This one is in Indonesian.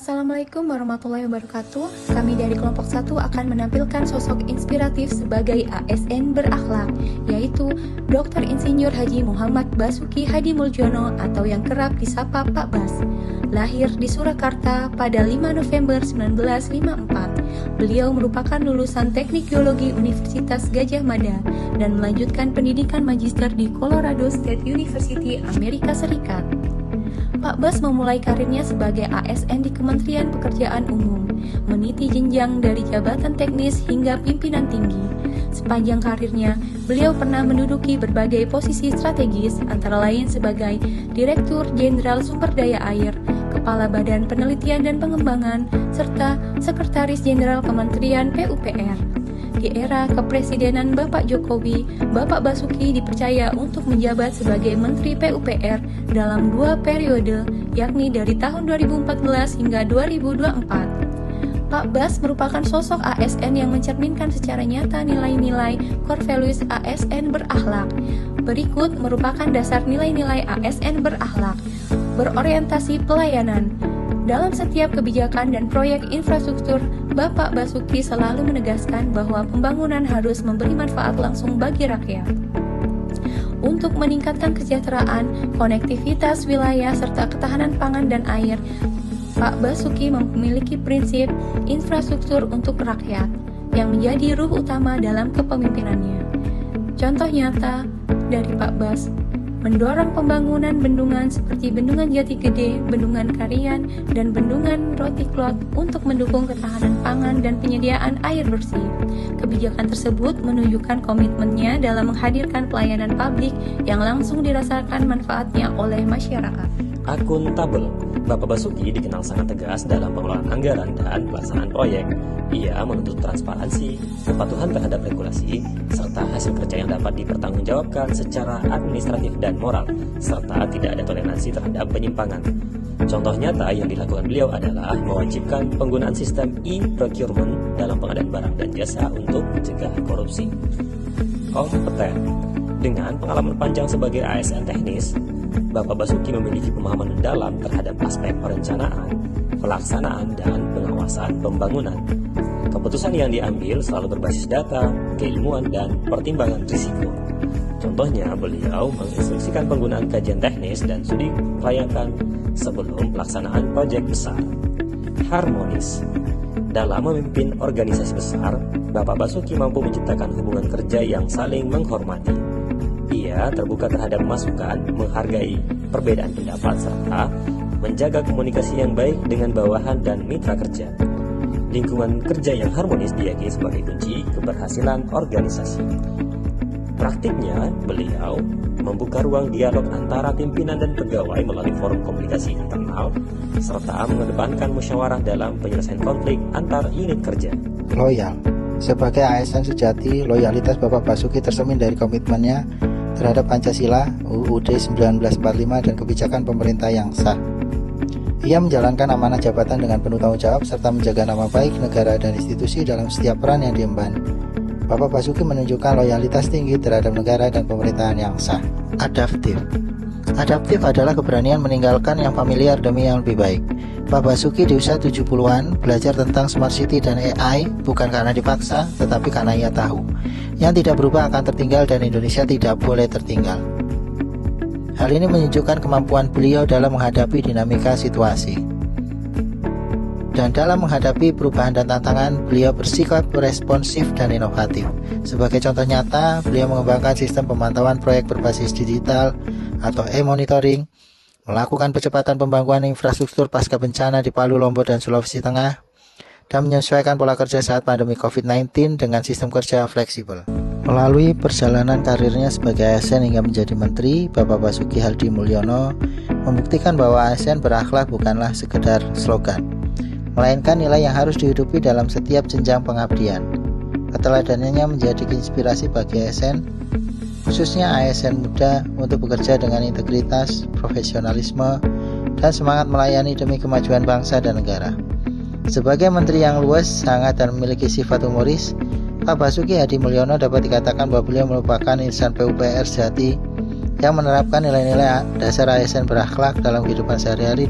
Assalamualaikum warahmatullahi wabarakatuh. Kami dari kelompok 1 akan menampilkan sosok inspiratif sebagai ASN berakhlak, yaitu Dr. Insinyur Haji Muhammad Basuki Hadi Muljono atau yang kerap disapa Pak Bas. Lahir di Surakarta pada 5 November 1954. Beliau merupakan lulusan Teknik Geologi Universitas Gadjah Mada dan melanjutkan pendidikan magister di Colorado State University, Amerika Serikat. Pak Bas memulai karirnya sebagai ASN di Kementerian Pekerjaan Umum, meniti jenjang dari jabatan teknis hingga pimpinan tinggi. Sepanjang karirnya, beliau pernah menduduki berbagai posisi strategis, antara lain sebagai Direktur Jenderal Sumber Daya Air, Kepala Badan Penelitian dan Pengembangan, serta Sekretaris Jenderal Kementerian PUPR. Di era kepresidenan Bapak Jokowi, Bapak Basuki dipercaya untuk menjabat sebagai Menteri PUPR dalam 2 periode, yakni dari tahun 2014 hingga 2024. Pak Bas merupakan sosok ASN yang mencerminkan secara nyata nilai-nilai core values ASN berakhlak. Berikut merupakan dasar nilai-nilai ASN berakhlak. Berorientasi pelayanan. Dalam setiap kebijakan dan proyek infrastruktur, Bapak Basuki selalu menegaskan bahwa pembangunan harus memberi manfaat langsung bagi rakyat. Untuk meningkatkan kesejahteraan, konektivitas wilayah, serta ketahanan pangan dan air, Pak Basuki memiliki prinsip infrastruktur untuk rakyat yang menjadi ruh utama dalam kepemimpinannya. Contoh nyata dari Pak Bas, mendorong pembangunan bendungan seperti Bendungan Jati Gede, Bendungan Karian, dan Bendungan Rotiklot untuk mendukung ketahanan pangan dan penyediaan air bersih. Kebijakan tersebut menunjukkan komitmennya dalam menghadirkan pelayanan publik yang langsung dirasakan manfaatnya oleh masyarakat. Akuntabel. Bapak Basuki dikenal sangat tegas dalam pengelolaan anggaran dan pelaksanaan proyek. Ia menuntut transparansi, kepatuhan terhadap regulasi, serta hasil kerja yang dapat dipertanggungjawabkan secara administratif dan moral, serta tidak ada toleransi terhadap penyimpangan. Contoh nyata yang dilakukan beliau adalah mewajibkan penggunaan sistem e-procurement dalam pengadaan barang dan jasa untuk mencegah korupsi. Kompeten. Dengan pengalaman panjang sebagai ASN teknis, Bapak Basuki memiliki pemahaman mendalam terhadap aspek perencanaan, pelaksanaan, dan pengawasan pembangunan. Keputusan yang diambil selalu berbasis data, keilmuan, dan pertimbangan risiko. Contohnya, beliau menginstruksikan penggunaan kajian teknis dan studi kelayakan sebelum pelaksanaan proyek besar. Harmonis. Dalam memimpin organisasi besar, Bapak Basuki mampu menciptakan hubungan kerja yang saling menghormati. Ia terbuka terhadap masukan, menghargai perbedaan pendapat, serta menjaga komunikasi yang baik dengan bawahan dan mitra kerja. Lingkungan kerja yang harmonis diyakini sebagai kunci keberhasilan organisasi. Praktiknya, beliau membuka ruang dialog antara pimpinan dan pegawai melalui forum komunikasi internal, serta mengedepankan musyawarah dalam penyelesaian konflik antar unit kerja. Loyal. Sebagai ASN sejati, loyalitas Bapak Basuki tercermin dari komitmennya terhadap Pancasila, UUD 1945, dan kebijakan pemerintah yang sah. Ia menjalankan amanah jabatan dengan penuh tanggung jawab serta menjaga nama baik negara dan institusi dalam setiap peran yang diemban. Bapak Basuki menunjukkan loyalitas tinggi terhadap negara dan pemerintahan yang sah. Adaptif. Adaptif adalah keberanian meninggalkan yang familiar demi yang lebih baik. Pak Basuki di usia 70-an belajar tentang Smart City dan AI bukan karena dipaksa, tetapi karena ia tahu yang tidak berubah akan tertinggal dan Indonesia tidak boleh tertinggal. Hal ini menunjukkan kemampuan beliau dalam menghadapi dinamika situasi. Dan dalam menghadapi perubahan dan tantangan, beliau bersikap responsif dan inovatif. Sebagai contoh nyata, beliau mengembangkan sistem pemantauan proyek berbasis digital atau e-monitoring, melakukan percepatan pembangunan infrastruktur pasca bencana di Palu, Lombok, dan Sulawesi Tengah, dan menyesuaikan pola kerja saat pandemi COVID-19 dengan sistem kerja fleksibel. Melalui perjalanan karirnya sebagai ASN hingga menjadi menteri, Bapak Basuki Hadi Muljono membuktikan bahwa ASN berakhlak bukanlah sekedar slogan, melainkan nilai yang harus dihidupi dalam setiap jenjang pengabdian. Keteladanannya menjadi inspirasi bagi ASN, khususnya ASN muda, untuk bekerja dengan integritas, profesionalisme, dan semangat melayani demi kemajuan bangsa dan negara. Sebagai menteri yang luas, hangat, dan memiliki sifat humoris, Pak Basuki Hadi Muljono dapat dikatakan bahwa beliau merupakan insan PUPR sejati yang menerapkan nilai-nilai dasar ASN berakhlak dalam kehidupan sehari-hari.